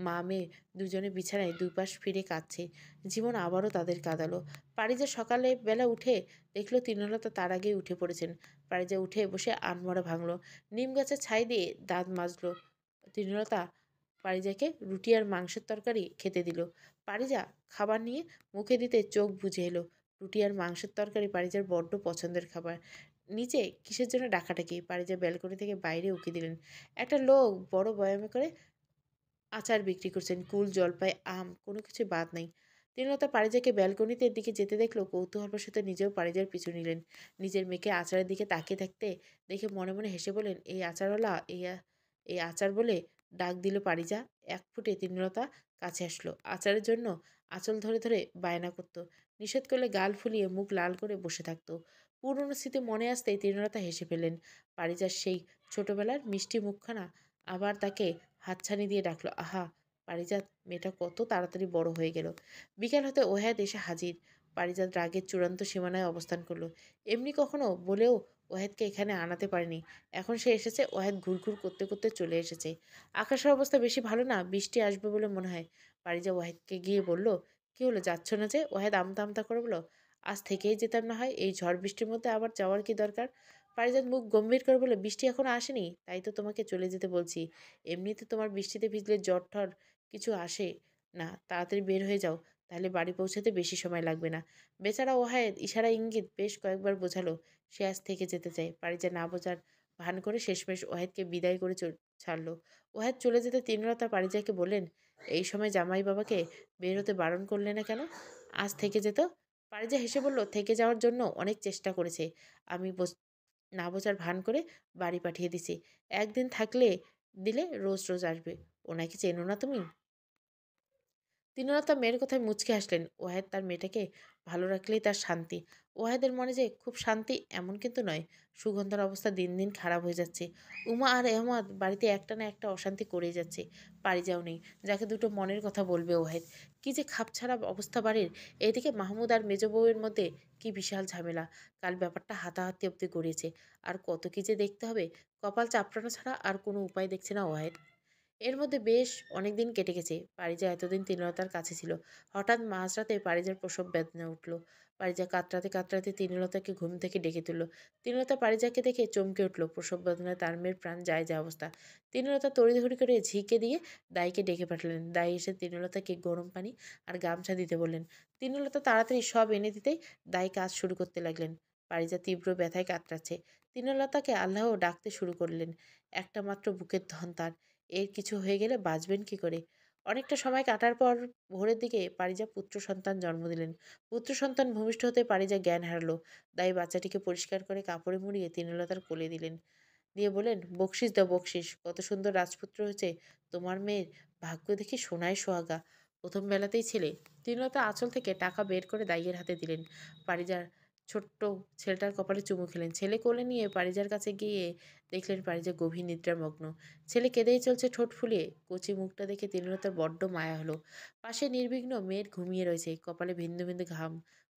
মা মেয়ে দুজনে বিছানায় দুই পাশ ফিরে কাঁদছে। জীবন আবারও তাদের কাঁদালো। পারিজা সকালে বেলা উঠে দেখলো তৃণলতা তার আগেই উঠে পড়েছেন। পারিজা উঠে বসে আনমরা ভাঙলো, নিম গাছের ছাই দিয়ে দাঁত মাজলো। তৃণলতা পারিজাকে রুটি আর মাংসের তরকারি খেতে দিল। পারিজা খাবার নিয়ে মুখে দিতে চোখ বুজে এলো। রুটি আর মাংসের তরকারি পারিজার বড্ড পছন্দের খাবার। নিচে কিসের জন্য ডাকাডাকি। পারিজা ব্যালকনি থেকে বাইরে উকি দিলেন। একটা লোক বড় বয়ামে করে আচার বিক্রি করছেন। কুল, জলপাই, আম, কোনো কিছু বাদ নেই। তৃণলতা পারিজাকে ব্যালকনিতে দিকে যেতে দেখলো। কৌতূহলবশত নিজেও পারিজার পিছু নিলেন। নিজের মেয়েকে আচারের দিকে তাকিয়ে থাকতে দেখে মনে মনে হেসে বললেন, এই আচারওয়ালা, এই আচার বলে ডাক দিল পারিজা। এক ফুটে তৃণলতা কাছে আসলো। আচারের জন্য আঁচল ধরে ধরে বায়না করতো। নিষেধ করলে গাল ফুলিয়ে মুখ লাল করে বসে থাকতো। পুরনো স্মৃতি মনে আসতেই তৃণলতা হেসে ফেললেন। পারিজার সেই ছোটবেলার মিষ্টি মুখখানা আবার তাকে হাতছানি দিয়ে ডাকলো, আহা! পারিজাত, মেয়েটা কত তাড়াতাড়ি বড় হয়ে গেল। বিকাল হতে ওহাদ এসে হাজির। পারিজাত রাগের চূড়ান্ত সীমানায় অবস্থান করলো। এমনি কখনো বলেও ওহাদকে এখানে আনাতে পারেনি। এখন সে এসেছে। ওহাদ ঘুরঘুর করতে করতে চলে এসেছে। আকাশের অবস্থা বেশি ভালো না, বৃষ্টি আসবে বলে মনে হয়। পারিজা ওয়াহেদকে গিয়ে বলল, কি হলো, যাচ্ছ না যে? ওয়াহেদ আমতা আমতা করে বলল, আজ থেকেই যেতাম না হয়, এই ঝড় বৃষ্টির মধ্যে আবার যাওয়ার কি দরকার? পারিজাত মুখ গম্ভীর করে বলল, বৃষ্টি এখনো আসেনি, তাই তো তোমাকে চলে যেতে বলছি। এমনিতে তোমার বৃষ্টিতে ভিজলে জ্বর ঠর কিছু আসে না। তাড়াতাড়ি বের হয়ে যাও, তাহলে বাড়ি পৌঁছাতে বেশি সময় লাগবে না। বেচারা ওহায়েদ ইশারা ইঙ্গিত বেশ কয়েকবার বোঝালো সে আজ থেকে যেতে চায়। পারিজা না বোঝার ভান করে শেষমেশ ওহায়েদকে বিদায় করে ছাড়লো। ওহায়েদ চলে যেতে তৃণলতা পারিজাকে বললেন, এই সময় জামাই বাবাকে বের হতে বারণ করলে না কেন? আজ থেকে যেত। পারিজা হেসে বলল, থেকে যাওয়ার জন্য অনেক চেষ্টা করেছে। আমি না বোঝার ভান করে বাড়ি পাঠিয়ে দিছি। একদিন থাকলে দিলে রোজ রোজ আসবে। ওনাকে চেনো না তুমি? তৃণলতা মেয়ের কথায় মুচকে হাসলেন। ওয়াহেদ তার মেয়েটাকে ভালো রাখলেই তার শান্তি। ওয়াহেদের মনে যে খুব শান্তি এমন কিন্তু নয়। সুগন্ধার অবস্থা দিন দিন খারাপ হয়ে যাচ্ছে। উমা আর এহমদ বাড়িতে একটা না একটা অশান্তি করেই যাচ্ছে। পারিজাও নেই, যাকে দুটো মনের কথা বলবে ওয়াহেদ। কি যে খাপছাড়া অবস্থা বাড়ির। এদিকে মাহমুদ আর মেজ বউয়ের মধ্যে কি বিশাল ঝামেলা। কাল ব্যাপারটা হাতাহাতি অব্দি গড়িয়েছে। আর কত কি যে দেখতে হবে। কপাল চাপড়ানো ছাড়া আর কোনো উপায় দেখছে না ওয়াহেদ। এর মধ্যে বেশ অনেকদিন কেটে গেছে। পারিজা এতদিন তৃণলতার কাছে ছিল। হঠাৎ মাঝরাতে পারিজার প্রসব বেদনা উঠল। পারিজা কাতরাতে কাতরাতে তৃণলতাকে ঘুম থেকে ডেকে তুলল। তৃণলতা পারিজাকে দেখে চমকে উঠল। প্রসব বেদনায় তার মেয়ের প্রাণ যায় যা অবস্থা। তৃণলতা তড়িঘড়ি করে ঝিঁকে দিয়ে দাইকে ডেকে পাঠালেন। দাই এসে তৃণলতাকে গরম পানি আর গামছা দিতে বললেন। তৃণলতা তাড়াতাড়ি সব এনে দিতেই দাই কাজ শুরু করতে লাগলেন। পারিজা তীব্র ব্যথায় কাতরাচ্ছে। তৃণলতাকে আল্লাহ ডাকতে শুরু করলেন। একটা মাত্র বুকের ধন তার। এর কিছু হয়ে গেলে বাঁচবেন কি করে? অনেকটা সময় কাটার পর ভোরের দিকে পারিজা পুত্র সন্তান জন্ম দিলেন। পুত্র সন্তান ভূমিষ্ঠ হতে পারিজা জ্ঞান হারালো। দাই বাচ্চাটিকে পরিষ্কার করে কাপড়ে মুড়িয়ে তৃণলতার কোলে দিলেন। দিয়ে বলেন, বকশিস দাও বকশিস, কত সুন্দর রাজপুত্র হয়েছে তোমার মেয়ের। ভাগ্য দেখি সোনায় সোহাগা, প্রথম বেলাতেই ছেলে। তৃণলতা আঁচল থেকে টাকা বের করে দাইয়ের হাতে দিলেন। পারিজার ছোট্ট ছেলেটার কপালে চুমু খেলেন। ছেলে কোলে নিয়ে পারিজার কাছে গিয়ে দেখলেন পারিজা গভীর নিদ্রামগ্ন। ছেলে কেঁদেই চলছে ঠোঁট ফুলিয়ে। কচি মুখটা দেখে তৃণলতার বড্ড মায়া হলো। পাশে নির্বিঘ্ন মেয়ের ঘুমিয়ে রয়েছে, কপালে বিন্দু বিন্দু ঘাম।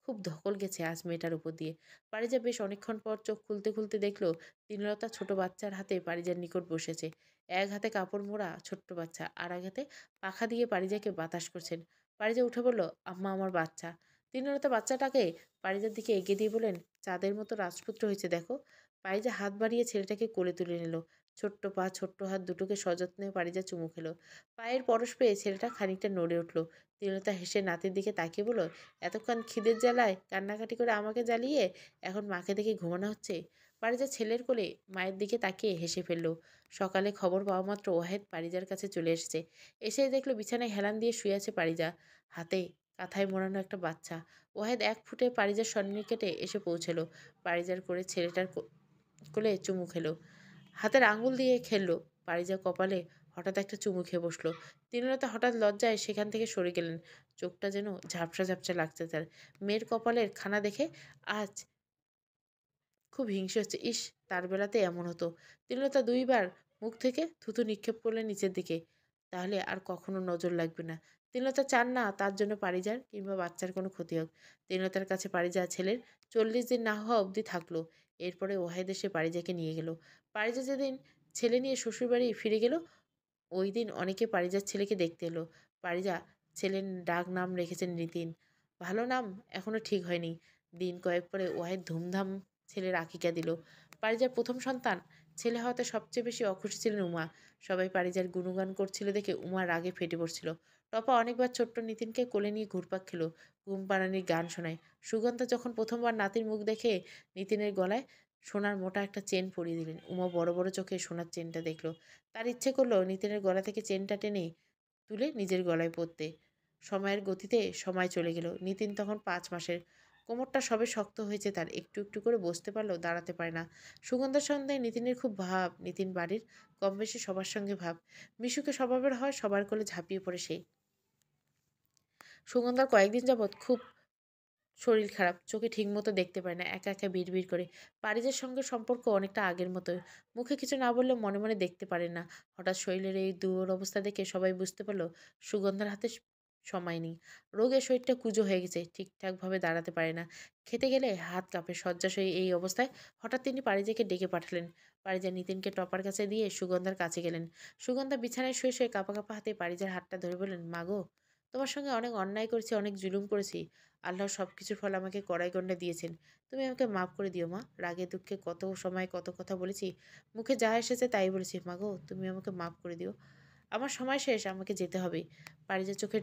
খুব ধকল গেছে আজ মেয়েটার উপর দিয়ে। পারিজা বেশ অনেকক্ষণ পর চোখ খুলতে খুলতে দেখলো তৃণলতা ছোট বাচ্চার হাতে পারিজার নিকট বসেছে। এক হাতে কাপড় মোড়া ছোট্ট বাচ্চা, আর এক হাতে পাখা দিয়ে পারিজাকে বাতাস করছেন। পারিজা উঠে বলল, আম্মা, আমার বাচ্চা। তৃণলতা বাচ্চাটাকে পারিজার দিকে এগিয়ে দিয়ে বলেন, চাঁদের মতো রাজপুত্র হয়েছে দেখো। পারিজা হাত বাড়িয়ে ছেলেটাকে কোলে তুলে নিল। ছোট্ট পা, ছোট্ট হাত দুটোকে সযত্নে পারিজা চুমু খেলো। পায়ের পরশ পেয়ে ছেলেটা খানিকটা নড়ে উঠল। তৃণলতা হেসে নাতির দিকে তাকিয়ে বলল, এতক্ষণ খিদের জ্বালায় কান্নাকাটি করে আমাকে জ্বালিয়ে এখন মাকে দেখে ঘুমানো হচ্ছে। পারিজা ছেলের কোলে মায়ের দিকে তাকিয়ে হেসে ফেলল। সকালে খবর পাওয়া মাত্র ওয়াহেদ পারিজার কাছে চলে এসেছে। এসে দেখলো বিছানায় হেলান দিয়ে শুয়ে আছে পারিজা, হাতে কাঁথায় মোড়ানো একটা বাচ্চা। ওয়াহেদ এক ফুটে পারিজার সন্নিকটে এসে পৌঁছালো। পারিজার করে ছেলেটার কোলে চুমু খেলো, হাতের আঙুল দিয়ে খেললো। পারিজা কপালে হঠাৎ একটা চুমু খেয়ে বসলো। তৃণলতা হঠাৎ লজ্জায় সেখান থেকে সরে গেলেন। চোখটা যেন ঝাপসা ঝাপসা লাগছে তার। মেয়ের কপালের খানা দেখে আজ খুব হিংসে হচ্ছে। ইস, তার বেলাতে এমন হতো। তৃণলতা দুইবার মুখ থেকে থুতু নিক্ষেপ করলেন নিচের দিকে। তাহলে আর কখনো নজর লাগবে না। তৃণলতা চান না তার জন্য পারিজার কিংবা বাচ্চার কোনো ক্ষতি হোক। তৃণলতার কাছে পারিজা ছেলের 40 দিন না হওয়া অবধি থাকলো। এরপরে ওয়াহেদ এসে পারিজাকে নিয়ে গেল। পারিজা যেদিন ছেলে নিয়ে শ্বশুরবাড়ি ফিরে গেল, ওই দিন অনেকে পারিজার ছেলেকে দেখতে এলো। পারিজা ছেলের ডাক নাম রেখেছেন নিতিন। ভালো নাম এখনো ঠিক হয়নি। দিন কয়েক পরে ওয়াহেদ ধুমধাম ছেলের আকিকা দিল। পারিজার প্রথম সন্তান ছেলে হওয়াতে সবচেয়ে বেশি অখুশি ছিলেন উমা। সবাই পারিজার গুণগান করছিল দেখে উমা রাগে ফেটে পড়ছিল। টপা অনেকবার ছোট্ট নিতিনকে কোলে নিয়ে ঘুরপাক খেলো, ঘুম পাড়ানির গান শোনায়। সুগন্ধা যখন প্রথমবার নাতির মুখ দেখে নিতিনের গলায় সোনার মোটা একটা চেন পরিয়ে দিলেন। উমা বড় বড় চোখে সোনার চেনটা দেখলো। তার ইচ্ছে করলো নিতিনের গলা থেকে চেনটা টেনে তুলে নিজের গলায় পরতে। সময়ের গতিতে সময় চলে গেল। নিতিন তখন 5 মাসের। কোমরটা সবে শক্ত হয়েছে তার, একটু একটু করে বসতে পারলেও দাঁড়াতে পারে না। সুগন্ধার সন্ধ্যায় নিতিনের খুব ভাব। নিতিন বাড়ির কম বেশি সবার সঙ্গে ভাব। মিশুকে স্বভাবের হয় সবার কোলে ঝাঁপিয়ে পড়ে সে। সুগন্ধার কয়েকদিন যাবৎ খুব শরীর খারাপ, চোখে ঠিকমতো দেখতে পায় না, একা একা বিড়বিড় করে। পারিজের সঙ্গে সম্পর্ক অনেকটা আগের মতো। মুখে কিছু না বললেও মনে মনে দেখতে পারেন না। হঠাৎ শরীরের এই দুরবস্থা দেখে সবাই বুঝতে পারল সুগন্ধার হাতে সময় নেই। রোগে শরীরটা কুঁজো হয়ে গেছে, ঠিকঠাকভাবে দাঁড়াতে পারে না। খেতে গেলে হাত কাঁপে। শয্যাশয়ী এই অবস্থায় হঠাৎ তিনি পারিজাকে ডেকে পাঠালেন। পারিজা নিতিনকে টপার কাছে দিয়ে সুগন্ধার কাছে গেলেন। সুগন্ধা বিছানায় শুয়ে শুয়ে কাঁপা কাঁপা হাতে পারিজার হাতটা ধরে বললেন, মাগো, তোমার সঙ্গে অনেক অন্যায় করেছি, অনেক জুলুম করেছি। আল্লাহ সব কিছুর ফল আমাকে কড়াই দিয়েছেন। তুমি আমাকে মাফ করে দিও মা। রাগে দুঃখে কত সময় কত কথা বলেছি। মুখে যা এসেছে তাই বলেছি। মাগো, তুমি আমাকে মাফ করে দিও। আমার সময় শেষ, আমাকে যেতে হবে। পারিজার চোখে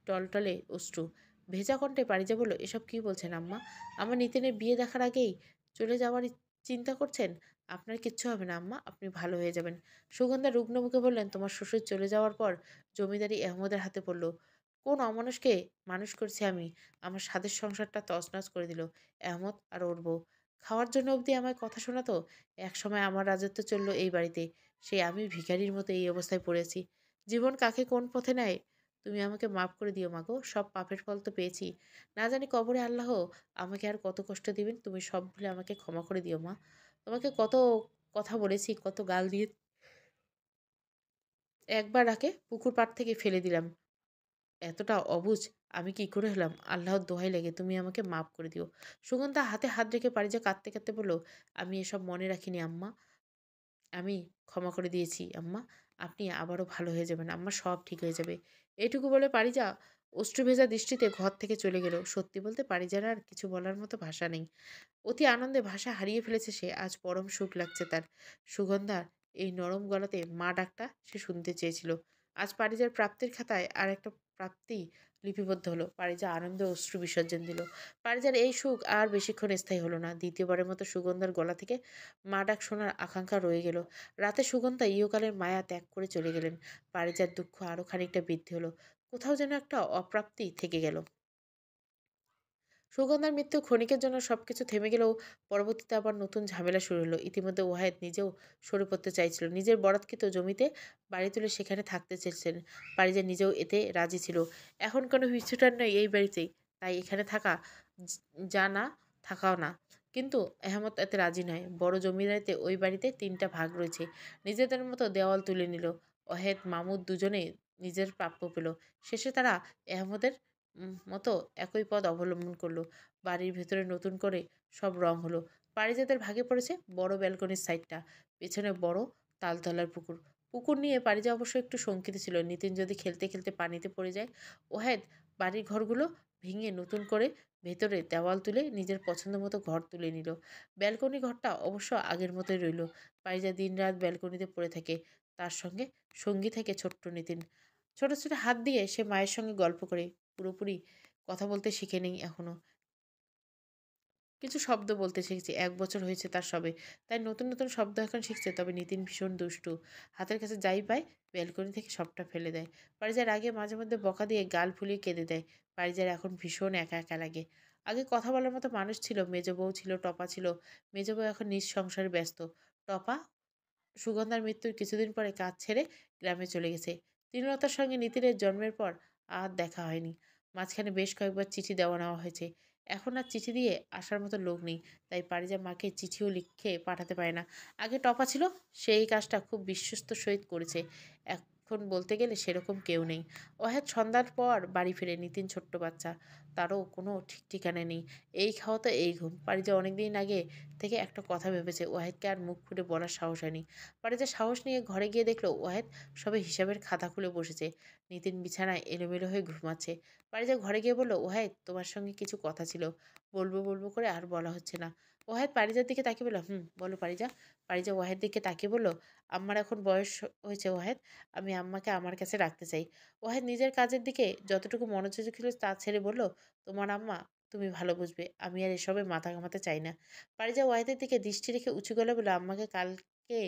টলটলে অশ্রু। ভেজা কণ্ঠে পারিজা বলল, এসব কি বলছেন আম্মা? আমার নিতিনের বিয়ে দেখার আগেই চলে যাওয়ার চিন্তা করছেন? আপনার কিচ্ছু হবে না আম্মা, আপনি ভালো হয়ে যাবেন। সুগন্ধা রুগ্ন মুখে বললেন, তোমার শ্বশুর চলে যাওয়ার পর জমিদারি আহমদের হাতে পড়ল। কোন অমানুষকে মানুষ করছি আমি। আমার স্বাদের সংসারটা তছনছ করে দিল আহমদ আর ওর বউ। খাওয়ার জন্য অবধি আমায় কথা শোনাতো। একসময় আমার রাজত্ব চলল এই বাড়িতে। সেই আমি ভিখারির মতো এই অবস্থায় পড়েছি। জীবন কাকে কোন পথে নেয়? তুমি আমাকে মাফ করে দিও মাগো, সব পাপের ফল তো পেয়েছি। না জানি কবরে আল্লাহ আমাকে আর কত কষ্ট দিবেন। তুমি সব ভুলে আমাকে ক্ষমা করে দিও মা। তোমাকে কত কথা বলেছি, কত গাল দিয়ে একবার রাকে পুকুর পাড় থেকে ফেলে দিলাম। এতটা অবুঝ আমি কি করে হলাম? আল্লাহর দোহাই লেগে তুমি আমাকে মাফ করে দিও। সুগন্ধা হাতে হাত রেখে পারিজা কাঁদতে কাঁদতে বলল, আমি এসব মনে রাখিনি আম্মা। আমি ক্ষমা করে দিয়েছি আম্মা। আপনি আবারও ভালো হয়ে যাবেন আম্মা, সব ঠিক হয়ে যাবে। এইটুকু বলে পারিজা অশ্রুভেজা দৃষ্টিতে ঘর থেকে চলে গেল। সত্যি বলতে পারিজার আর কিছু বলার মতো ভাষা নেই। অতি আনন্দে ভাষা হারিয়ে ফেলেছে সে। আজ পরম সুখ লাগছে তার। সুগন্ধার এই নরম গলাতে মা ডাকটা সে শুনতে চেয়েছিল। আজ পারিজার প্রাপ্তির খাতায় আর একটা প্রাপ্তি লিপিবদ্ধ হলো। পারিজা আনন্দে অশ্রু বিসর্জন দিল। পারিজার এই সুখ আর বেশিক্ষণ স্থায়ী হলো না। দ্বিতীয়বারের মতো সুগন্ধার গলা থেকে মা ডাক শোনার আকাঙ্ক্ষা রয়ে গেল। রাতে সুগন্ধা ইহকালের মায়া ত্যাগ করে চলে গেলেন। পারিজার দুঃখ আরো খানিকটা বৃদ্ধি হলো। কোথাও যেন একটা অপ্রাপ্তি থেকে গেল। সুগন্ধার মৃত্যু ক্ষণিকের জন্য সবকিছু থেমে গেলেও পরবর্তীতে আবার নতুন ঝামেলা শুরু হলো। ইতিমধ্যে ওয়াহেদ নিজেও সরে পড়তে চাইছিল। নিজের বরাতকৃত জমিতে বাড়ি তুলে সেখানে থাকতে চেয়েছিলেন। পারিজা নিজেও এতে রাজি ছিল। এখন কোনো ভিসিটর নেই এই বাড়িতেই, তাই এখানে থাকা যা না, থাকাও না। কিন্তু আহমদ এতে রাজি নয়। বড় জমিদারিতে ওই বাড়িতে 3টা ভাগ রয়েছে। নিজেদের মতো দেওয়াল তুলে নিল। ওয়াহেদ মামুদ দুজনে নিজের প্রাপ্য পেল। শেষে তারা আহমদের মতো একই পথ অবলম্বন করলো। বাড়ির ভেতরে নতুন করে সব রং হলো। পারিজাতের ভাগে পড়েছে বড় ব্যালকনির সাইডটা, পেছনে বড় তালতলার পুকুর। পুকুর নিয়ে পারিজা অবশ্য একটু শঙ্কিত ছিল। নিতিন যদি খেলতে খেলতে পানিতে পড়ে যায়। ওয়াহেদ বাড়ির ঘরগুলো ভেঙে নতুন করে ভেতরে দেওয়াল তুলে নিজের পছন্দ মতো ঘর তুলে নিল। ব্যালকনি ঘরটা অবশ্য আগের মতোই রইল। পারিজা দিনরাত ব্যালকনিতে পড়ে থাকে। তার সঙ্গে সঙ্গী থাকে ছোট্ট নিতিন। ছোট ছোট হাত দিয়ে সে মায়ের সঙ্গে গল্প করে। পুরোপুরি কথা বলতে শিখে নেই এখনো। কিছু শব্দ বলতে শিখেছে। ১ বছর হয়েছে তার সবে। তাই নতুন নতুন শব্দ এখন শিখছে। তবে নিতিন ভীষণ দুষ্টু। হাতের কাছে যাই পায় ব্যালকনি থেকে সবটা ফেলে দেয়। পারিজার আগে মাঝে মধ্যে বকা দিয়ে গাল ফুলিয়ে কেঁদে দেয়। পারিজার এখন ভীষণ একা একা লাগে। আগে কথা বলার মতো মানুষ ছিল। মেজ বউ ছিল, টপা ছিল। মেজ বউ এখন নিজ সংসারে ব্যস্ত। টপা সুগন্ধার মৃত্যুর কিছুদিন পরে কাজ ছেড়ে গ্রামে চলে গেছে। তৃণলতার সঙ্গে নিতিনের জন্মের পর আর দেখা হয়নি। মাঝখানে বেশ কয়েকবার চিঠি দেওয়া নেওয়া হয়েছে। এখন আর চিঠি দিয়ে আসার মতো লোক নেই। তাই পারিজা মাকে চিঠিও লিখে পাঠাতে পারে না। আগে টপা ছিল, সেই কাজটা খুব বিশ্বস্ত সহিত করেছে। এখন বলতে গেলে সেরকম কেউ নেই। ওহাদ সন্ধ্যার পর বাড়ি ফিরে। নিতিন ছোট্ট বাচ্চা, তারও কোনো ঠিক ঠিকানা নেই। এই খাওয়া তো এই ঘুম। পারিজা অনেকদিন আগে থেকে একটা কথা ভেবেছে, ওয়াহেদকে আর মুখ ফুটে বলার সাহস হয়নি। পারিজা সাহস নিয়ে ঘরে গিয়ে দেখলো ওয়াহেদ সবে হিসাবের খাতা খুলে বসেছে। নিতিন বিছানায় এলোমেলো হয়ে ঘুমাচ্ছে। পারিজা ঘরে গিয়ে বলল, ওয়াহেদ তোমার সঙ্গে কিছু কথা ছিল। বলবো বলবো করে আর বলা হচ্ছে না। ওয়াহেদ পারিজার দিকে তাকিয়ে বলল, বলো পারিজা। পারিজা ওয়াহেদ দিকে তাকিয়ে বলল, আম্মার এখন বয়স হয়েছে ওয়াহেদ, আমি আম্মাকে আমার কাছে রাখতে চাই। ওয়াহেদ নিজের কাজের দিকে যতটুকু মনোযোগ ছিল তা ছেড়ে বলল, তোমার আম্মা তুমি ভালো বুঝবে, আমি আর এসবে মাথা ঘামাতে চাই না। পারিজা ওয়াহেদের দিকে দৃষ্টি রেখে উঁচু গলায় বলল, আম্মাকে কালকে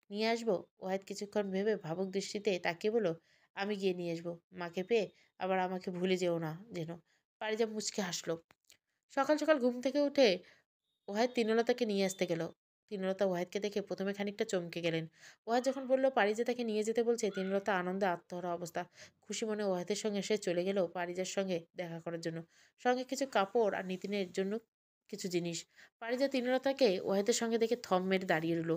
নিয়ে আসবো। ওয়াহেদ কিছুক্ষণ ভেবে ভাবুক দৃষ্টিতে তাকিয়ে বলল, আমি গিয়ে নিয়ে আসবো। মাকে পেয়ে আবার আমাকে ভুলে যেও না যেন। পারিজা মুচকে হাসলো। সকাল সকাল ঘুম থেকে উঠে ওয়াহেদ তৃণলতাকে নিয়ে আসতে গেল। তৃণলতা ওয়াহেদকে দেখে প্রথমে খানিকটা চমকে গেলেন। ওয়াহেদ যখন বলল পারিজা তাকে নিয়ে যেতে বলছে, তৃণলতা আনন্দে আত্মহারা অবস্থা। খুশি মনে ওয়াহেদের সঙ্গে সে চলে গেল পারিজার সঙ্গে দেখা করার জন্য। সঙ্গে কিছু কাপড় আর নিতিনের জন্য কিছু জিনিস। পারিজা তৃণলতাকে ওয়াহেদের সঙ্গে দেখে থম মেরে দাঁড়িয়ে রইল।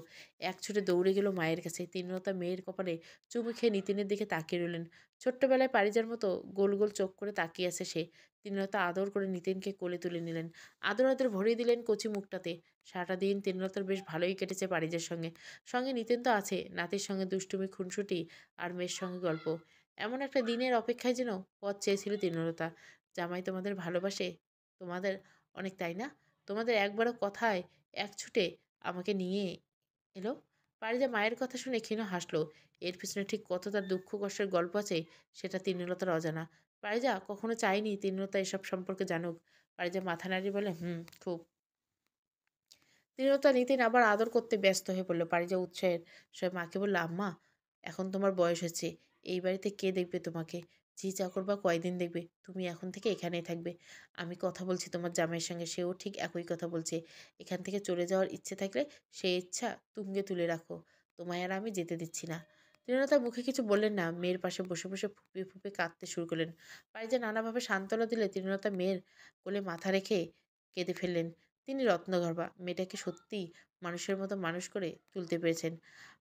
এক ছুটে দৌড়ে গেল মায়ের কাছে। তৃণলতা মেয়ের কপালে চুমু খেয়ে নিতিনের দিকে তাকিয়ে রইলেন। ছোট্টবেলায় পারিজার মতো গোল গোল চোখ করে তাকিয়ে আছে সে। তৃণলতা আদর করে নিতিনকে কোলে তুলে নিলেন। আদর আদর ভরিয়ে দিলেন কচি মুখটাতে। সারাটা দিন তৃণলতার বেশ ভালোই কেটেছে পারিজার সঙ্গে। সঙ্গে নিতিন তো আছে, নাতির সঙ্গে দুষ্টুমি খুনসুটি আর মেয়ের সঙ্গে গল্প। এমন একটা দিনের অপেক্ষায় যেন পথ চেয়েছিল তৃণলতা। জামাই তোমাদের ভালোবাসে তোমাদের অনেক, তাই না? তোমাদের একবারও কথায় এক ছুটে আমাকে নিয়ে এলো। পারিজা মায়ের কথা শুনে ক্ষীণ হাসলো। এর পিছনে ঠিক কত তার দুঃখ কষ্টের গল্প আছে সেটা তৃণলতার অজানা। পারিজা কখনো চায়নি তৃণলতা এসব সম্পর্কে জানুক। পারিজা মাথা নাড়িয়ে বলে, খুব। তৃণলতা নিতিন আবার আদর করতে ব্যস্ত হয়ে পড়ল। পারিজা উৎসাহের সবাই মাকে বলল, আম্মা এখন তোমার বয়স হচ্ছে, এই বাড়িতে কে দেখবে তোমাকে? ঝি চাকর বা কয়দিন দেখবে? তুমি এখন থেকে এখানেই থাকবে। আমি কথা বলছি তোমার জামাইয়ের সঙ্গে, সেও ঠিক একই কথা বলছে। এখান থেকে চলে যাওয়ার ইচ্ছে থাকলে সেই ইচ্ছা তুঙ্গে তুলে রাখো। তোমায় আর আমি যেতে দিচ্ছি না। তৃণলতা মুখে কিছু বললেন না। মেয়ের পাশে বসে বসে ফুপিয়ে ফুপিয়ে কাঁদতে শুরু করলেন। পারিজা নানাভাবে সান্ত্বনা দিলে তৃণলতা মেয়ের কোলে মাথা রেখে কেঁদে ফেললেন। তিনি রত্নগর্ভা মেয়েটাকে সত্যিই মানুষের মতো মানুষ করে তুলতে পেরেছেন।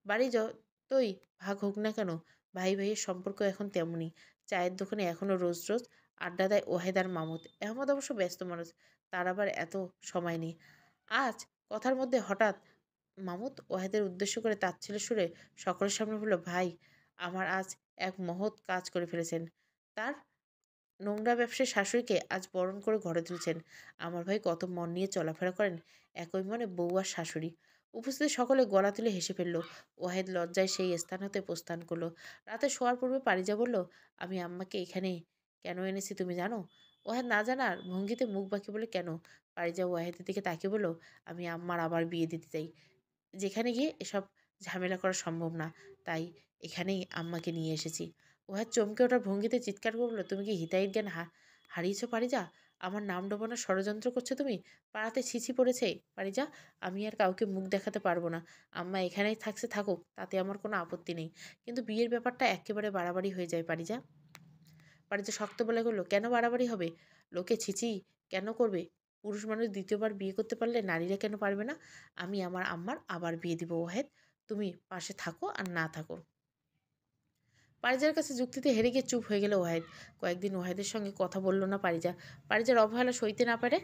বাড়ি যতই ভাগ হোক না কেন, ভাই ভাইয়ের সম্পর্ক এখন তেমনই। চায়ের দোকানে এখনও রোজ রোজ আড্ডা দেয় ওয়াহেদ আর মাহমুদ। আহমদ অবশ্য ব্যস্ত মানুষ, তার আবার এত সময় নেই। আজ কথার মধ্যে হঠাৎ মাহমুদ ওয়াহেদের উদ্দেশ্য করে তাচ্ছিল্যের সুরে সকলের সামনে বলল, ভাই আমার আজ এক মহৎ কাজ করে ফেলেছেন। তার নোংরা ব্যবসায়ী শাশুড়িকে আজ বরণ করে ঘরে তুলছেন। আমার ভাই কত মন নিয়ে চলাফেরা করেন, একই মনে বউ আর শাশুড়ি। উপস্থিত সকলে গলা তুলে হেসে ফেলল। ওয়াহেদ লজ্জায় সেই স্থান হতে প্রস্থান করলো। রাতে শোয়ার পূর্বে পারিজা বলল, আমি আম্মাকে এখানে কেন এনেছি তুমি জানো? ওয়াহেদ না জানার ভঙ্গিতে মুখ বাঁকি বলে, কেন? পারিজা ওয়াহেদের দিকে তাকিয়ে বলল, আমি আম্মার আবার বিয়ে দিতে চাই, যেখানে গিয়ে এসব ঝামেলা করা সম্ভব না। তাই এখানেই আম্মাকে নিয়ে এসেছি। ওহার চমকে ওঠার ভঙ্গিতে চিৎকার করে বলল, তুমি কি হিতাহিত জ্ঞান হারিয়েছ পারিজা? আমার নাম ডোবানোর ষড়যন্ত্র করছো তুমি? পাড়াতে ছিছি পড়েছে পারিজা। আমি আর কাউকে মুখ দেখাতে পারবো না। আম্মা এখানেই থাকছে থাকুক, তাতে আমার কোনো আপত্তি নেই। কিন্তু বিয়ের ব্যাপারটা একেবারে বাড়াবাড়ি হয়ে যায় পারিজা। পারিজা শক্ত বলে বলল, কেন বাড়াবাড়ি হবে? লোকে ছিছি কেন করবে? পুরুষ মানুষ দ্বিতীয়বার বিয়ে করতে পারলে নারীরা কেন পারবে না? আমি আমার আম্মার আবার বিয়ে দিব ওয়াহেদ। তুমি পাশে থাকো আর না থাকো। পারিজার কাছে যুক্তিতে হেরে গিয়ে চুপ হয়ে গেল ওয়াহেদ। কয়েকদিন ওয়াহেদের সঙ্গে কথা বলল না পারিজা। পারিজার অবহেলা সইতে না পারে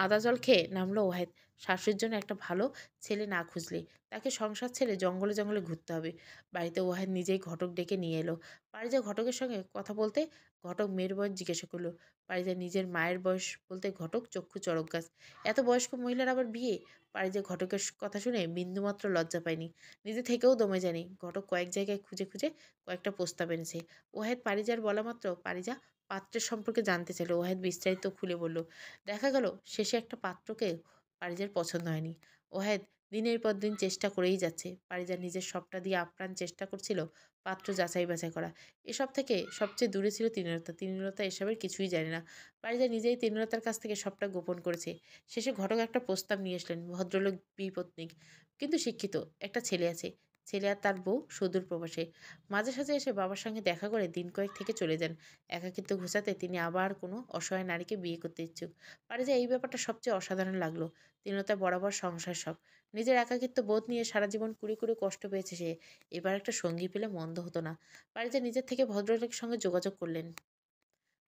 আদা জল খেয়ে নামলো ওয়াহেদ। শাশুড়ির জন্য একটা ভালো ছেলে না খুঁজলে তাকে সংসার ছেড়ে জঙ্গলে জঙ্গলে ঘুরতে হবে। বাড়িতে ওয়াহেদ নিজেই ঘটক ডেকে নিয়ে এলো। পারিজা ঘটকের সঙ্গে কথা বলতে ঘটক মেয়ের বয়স জিজ্ঞাসা করলো। পারিজা নিজের মায়ের বয়স বলতে ঘটক চক্ষু চড়ক গাছ। এত বয়স্ক মহিলার আবার বিয়ে! পারিজা ঘটকের কথা শুনে বিন্দুমাত্র লজ্জা পায়নি, নিজে থেকেও দমে যায়নি। ঘটক কয়েক জায়গায় খুঁজে খুঁজে কয়েকটা প্রস্তাব এনেছে। ওয়াহেদ পারিজার বলা মাত্র পারিজা পাত্রের সম্পর্কে জানতে চাইল। ওয়াহেদ বিস্তারিত খুলে বলল। দেখা গেল শেষে একটা পাত্রকে পারিজার পছন্দ হয়নি। ওয়াহেদ দিনের পর দিন চেষ্টা করেই যাচ্ছে। পারিজা নিজের সবটা দিয়ে আপ্রাণ চেষ্টা করছিল পাত্র যাচাই বাছাই করা। এসব থেকে সবচেয়ে দূরে ছিল তৃণলতা। তৃণলতা এসবের কিছুই জানে না। পারিজা নিজেই তৃণলতার কাছ থেকে সবটা গোপন করেছে। শেষে ঘটক একটা প্রস্তাব নিয়ে আসলেন। ভদ্রলোক বিপত্নিক, কিন্তু শিক্ষিত। একটা ছেলে আছে। ছেলে আর তার বউ সুদূর প্রবাসে। মাঝে সাঝে এসে বাবার সঙ্গে দেখা করে দিন কয়েক থেকে চলে যান। একাকিত্ব ঘোচাতে তিনি আবার কোনো অসহায় নারীকে বিয়ে করতে ইচ্ছুক। পারিজা এই ব্যাপারটা সবচেয়ে অসাধারণ লাগলো। তৃণলতা বরাবর সংসার শখ। নিজের একাকিত্ব বোধ নিয়ে সারা জীবন কুড়ে কুড়ে কষ্ট পেয়েছে সে। এবার একটা সঙ্গী পেলে মন্দ হতো না। পারিজা নিজের থেকে ভদ্রলোকের সঙ্গে যোগাযোগ করলেন।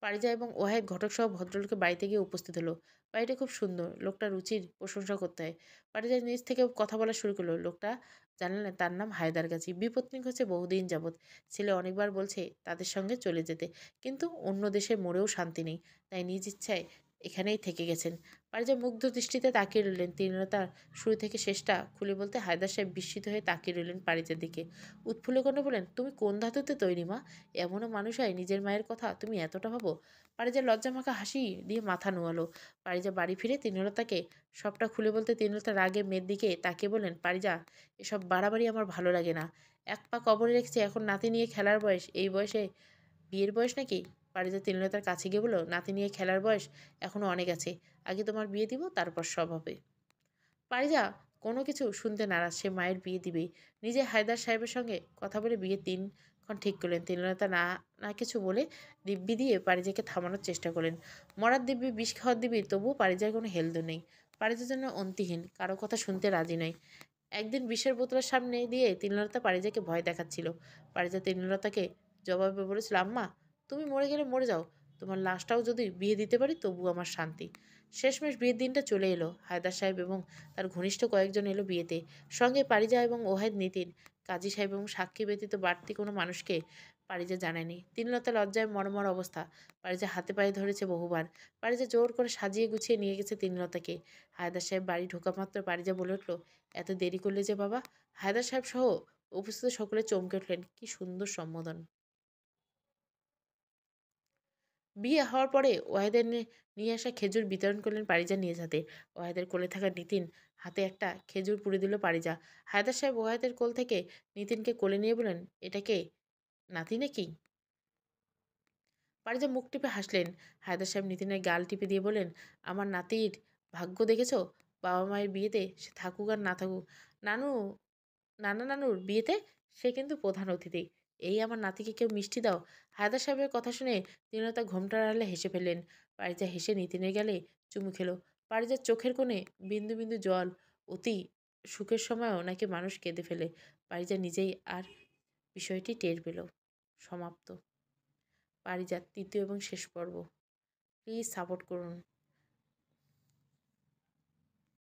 পারিজা এবং ওয়াহেদ ঘটক সহ ভদ্রলোকের বাড়িতে গিয়ে উপস্থিত হলো। বাড়িটা খুব সুন্দর। লোকটা রুচির প্রশংসা করতে হয়। পারিজা নিজ থেকে কথা বলা শুরু করলো। লোকটা জানালেন তার নাম হায়দার গাজী। বিপত্নিক হচ্ছে বহুদিন যাবৎ। ছেলে অনেকবার বলছে তাদের সঙ্গে চলে যেতে, কিন্তু অন্য দেশে মরেও শান্তি নেই। তাই নিজ ইচ্ছায় এখানেই থেকে গেছেন। পারিজা মুগ্ধ দৃষ্টিতে তাকিয়ে রইলেন। তৃণলতার শুরু থেকে শেষটা খুলে বলতে হায়দার সাহেব বিস্মিত হয়ে তাকিয়ে রইলেন পারিজার দিকে। উৎফুল্ল কণ্ঠে বললেন, তুমি কোন ধাতুতে তৈরি মা? এমনও মানুষ হয় নিজের মায়ের কথা তুমি এতটা ভাবো? পারিজা লজ্জামাখা হাসি দিয়ে মাথা নোয়ালো। পারিজা বাড়ি ফিরে তৃণলতাকে সবটা খুলে বলতে তৃণলতা রাগে মেয়ের দিকে তাকিয়ে বললেন, পারিজা, এসব বাড়াবাড়ি আমার ভালো লাগে না। এক পা কবরে রেখেছে, এখন নাতি নিয়ে খেলার বয়স। এই বয়সে বিয়ের বয়স নাকি? পারিজা তৃণলতার কাছে গিয়ে বলল, নাতি নিয়ে খেলার বয়স এখনো অনেক আছে। আগে তোমার বিয়ে দিব, তারপর সব হবে। পারিজা কোনো কিছু শুনতে নারাজ। সে মায়ের বিয়ে দিবেই। নিজে হায়দার সাহেবের সঙ্গে কথা বলে বিয়ের দিনক্ষণ ঠিক করলেন। তৃণলতা না না কিছু বলে দিব্যি দিয়ে পারিজাকে থামানোর চেষ্টা করলেন। মরার দিব্যি, বিষ খাওয়ার দিব্যি, তবুও পারিজার কোনো হেলদোল নেই। পারিজার জন্য অন্তিহীন, কারো কথা শুনতে রাজি নয়। একদিন বিষের বোতলের সামনে দিয়ে তৃণলতা পারিজাকে ভয় দেখাচ্ছিল। পারিজা তৃণলতাকে জবাবে বলেছিল, আম্মা, তুমি মরে গেলে মরে যাও, তোমার লাশটাও যদি বিয়ে দিতে পারি তবু আমার শান্তি। শেষমেশ বিয়ের দিনটা চলে এলো। হায়দার সাহেব এবং তার ঘনিষ্ঠ কয়েকজন এলো বিয়েতে। সঙ্গে পারিজা এবং ওয়াহেদ, নিতিন, কাজী সাহেব এবং সাক্ষী ব্যতীত বাড়তি কোনো মানুষকে পারিজা জানায়নি। তৃণলতা লজ্জায় মরমর অবস্থা। পারিজা হাতে পায়ে ধরেছে বহুবার। পারিজা জোর করে সাজিয়ে গুছিয়ে নিয়ে গেছে তৃণলতাকে। হায়দার সাহেব বাড়ি ঢোকা মাত্র পারিজা বলে উঠল, এত দেরি করলে যে বাবা? হায়দার সাহেব সহ উপস্থিত সকলে চমকে উঠলেন। কি সুন্দর সম্বোধন! বিয়ে হওয়ার পরে ওয়াহেদের নিয়ে আসা খেজুর বিতরণ করলেন পারিজা নিজ হাতে। ওয়াহেদের কোলে থাকা নিতিন হাতে একটা খেজুর পুড়ে দিল পারিজা। হায়দার সাহেব ওয়াহেদের কোল থেকে নিতিনকে কোলে নিয়ে বলেন, এটাকে নাতি নাকি? পারিজা মুখ টিপে হাসলেন। হায়দার সাহেব নিতিনের গাল টিপে দিয়ে বলেন, আমার নাতির ভাগ্য দেখেছ? বাবা মায়ের বিয়েতে সে থাকুক আর না থাকুক, নানু নানুর বিয়েতে সে কিন্তু প্রধান অতিথি। এই আমার নাতিকে কেউ মিষ্টি দাও। হায়দার সাহেবের কথা শুনে তৃণলতা ঘোমটার আড়ালে হেসে ফেললেন। পারিজা হেসে নিতিনের গালে চুমু খেলো। পারিজার চোখের কোণে বিন্দু বিন্দু জল। অতি সুখের সময়ও নাকি মানুষ কেঁদে ফেলে। পারিজা নিজেই আর বিষয়টি টের পেল। সমাপ্ত। পারিজাত তৃতীয় এবং শেষ পর্ব। প্লিজ সাপোর্ট করুন।